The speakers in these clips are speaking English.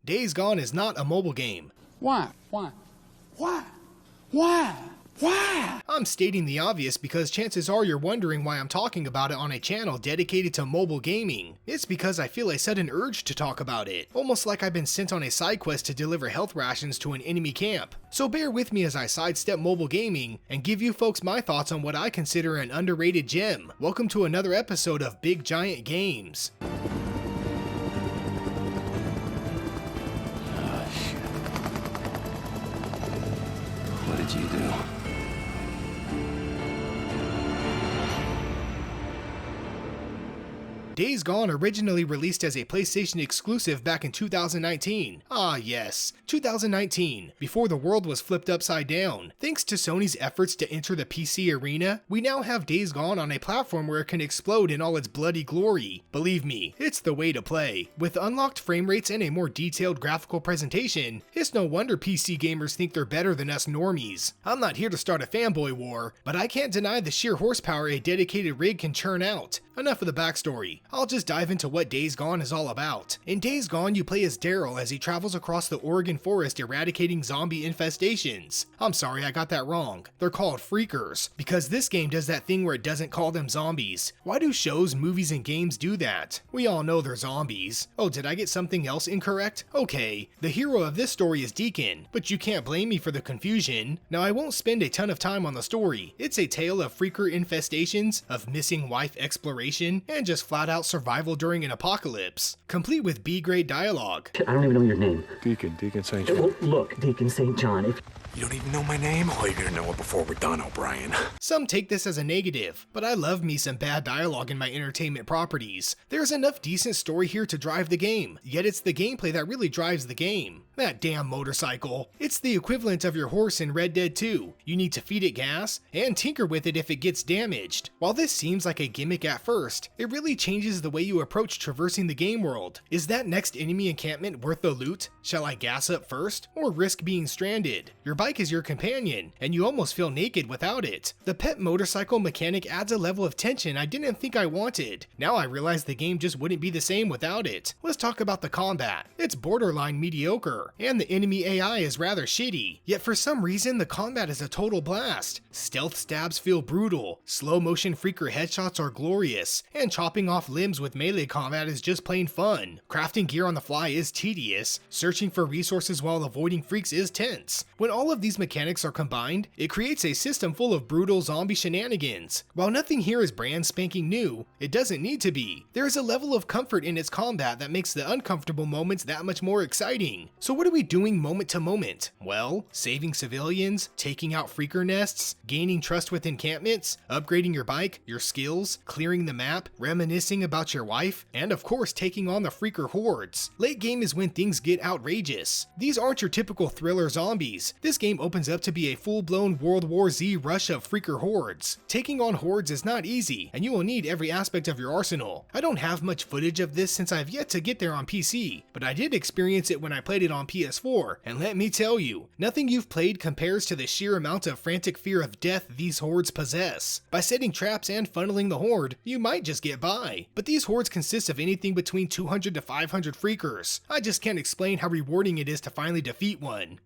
Days Gone is not a mobile game. Why? I'm stating the obvious because chances are you're wondering why I'm talking about it on a channel dedicated to mobile gaming. It's because I feel a sudden urge to talk about it, almost like I've been sent on a side quest to deliver health rations to an enemy camp. So bear with me as I sidestep mobile gaming and give you folks my thoughts on what I consider an underrated gem. Welcome to another episode of Big Giant Games. What did you do? Days Gone originally released as a PlayStation exclusive back in 2019. Ah yes, 2019, before the world was flipped upside down. Thanks to Sony's efforts to enter the PC arena, we now have Days Gone on a platform where it can explode in all its bloody glory. Believe me, it's the way to play. With unlocked frame rates and a more detailed graphical presentation, it's no wonder PC gamers think they're better than us normies. I'm not here to start a fanboy war, but I can't deny the sheer horsepower a dedicated rig can churn out. Enough of the backstory. I'll just dive into what Days Gone is all about. In Days Gone, you play as Daryl as he travels across the Oregon forest eradicating zombie infestations. I'm sorry, I got that wrong. They're called freakers, because this game does that thing where it doesn't call them zombies. Why do shows, movies, and games do that? We all know they're zombies. Oh, did I get something else incorrect? Okay, the hero of this story is Deacon, but you can't blame me for the confusion. Now, I won't spend a ton of time on the story. It's a tale of freaker infestations, of missing wife exploration, and just flat out survival during an apocalypse, complete with B-grade dialogue. I don't even know your name. Deacon St. John. Well, look, Deacon St. John, if You don't even know my name? Oh, you're gonna know it before we're done, O'Brien. Some take this as a negative, but I love me some bad dialogue in my entertainment properties. There's enough decent story here to drive the game, yet it's the gameplay that really drives the game. That damn motorcycle. It's the equivalent of your horse in Red Dead 2. You need to feed it gas, and tinker with it if it gets damaged. While this seems like a gimmick at first, it really changes the way you approach traversing the game world. Is that next enemy encampment worth the loot? Shall I gas up first, or risk being stranded? Your bike is your companion, and you almost feel naked without it. The pet motorcycle mechanic adds a level of tension I didn't think I wanted. Now I realize the game just wouldn't be the same without it. Let's talk about the combat. It's borderline mediocre, and the enemy AI is rather shitty. Yet for some reason the combat is a total blast. Stealth stabs feel brutal, slow motion freaker headshots are glorious, and chopping off limbs with melee combat is just plain fun. Crafting gear on the fly is tedious, searching for resources while avoiding freaks is tense. When all of these mechanics are combined, it creates a system full of brutal zombie shenanigans. While nothing here is brand spanking new, it doesn't need to be. There is a level of comfort in its combat that makes the uncomfortable moments that much more exciting. So what are we doing moment to moment? Well, saving civilians, taking out freaker nests, gaining trust with encampments, upgrading your bike, your skills, clearing the map, reminiscing about your wife, and of course taking on the freaker hordes. Late game is when things get outrageous. These aren't your typical thriller zombies. This game opens up to be a full-blown World War Z rush of freaker hordes. Taking on hordes is not easy, and you will need every aspect of your arsenal. I don't have much footage of this since I've yet to get there on PC, but I did experience it when I played it on PS4, and let me tell you, nothing you've played compares to the sheer amount of frantic fear of death these hordes possess. By setting traps and funneling the horde, you might just get by, but these hordes consist of anything between 200 to 500 freakers. I just can't explain how rewarding it is to finally defeat one.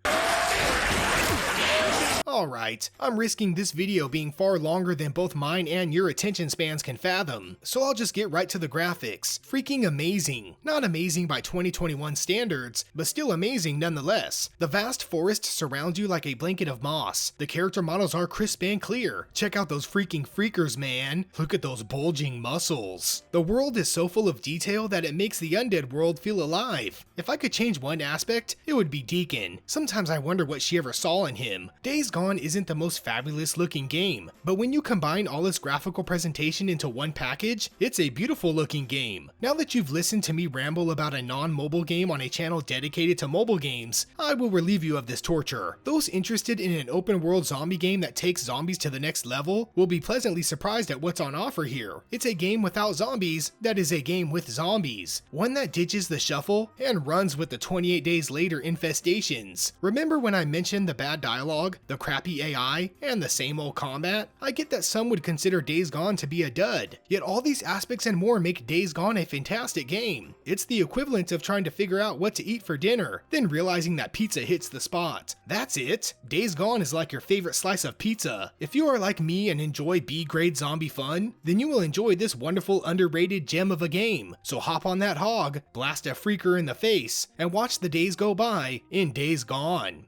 Alright, I'm risking this video being far longer than both mine and your attention spans can fathom, so I'll just get right to the graphics. Freaking amazing. Not amazing by 2021 standards, but still amazing nonetheless. The vast forest surrounds you like a blanket of moss. The character models are crisp and clear. Check out those freaking freakers, man. Look at those bulging muscles. The world is so full of detail that it makes the undead world feel alive. If I could change one aspect, it would be Deacon. Sometimes I wonder what she ever saw in him. Days Gone isn't the most fabulous looking game, but when you combine all its graphical presentation into one package, it's a beautiful looking game. Now that you've listened to me ramble about a non-mobile game on a channel dedicated to mobile games, I will relieve you of this torture. Those interested in an open world zombie game that takes zombies to the next level will be pleasantly surprised at what's on offer here. It's a game without zombies that is a game with zombies. One that ditches the shuffle and runs with the 28 days later infestations. Remember when I mentioned the bad dialogue? The crappy AI and the same old combat, I get that some would consider Days Gone to be a dud, yet all these aspects and more make Days Gone a fantastic game. It's the equivalent of trying to figure out what to eat for dinner, then realizing that pizza hits the spot. That's it! Days Gone is like your favorite slice of pizza. If you are like me and enjoy B-grade zombie fun, then you will enjoy this wonderful underrated gem of a game. So hop on that hog, blast a freaker in the face, and watch the days go by in Days Gone.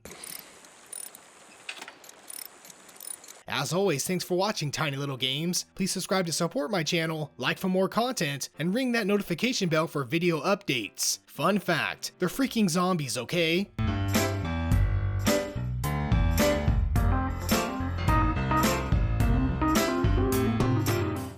As always, thanks for watching Tiny Little Games. Please subscribe to support my channel, like for more content, and ring that notification bell for video updates. Fun fact, they're freaking zombies, okay?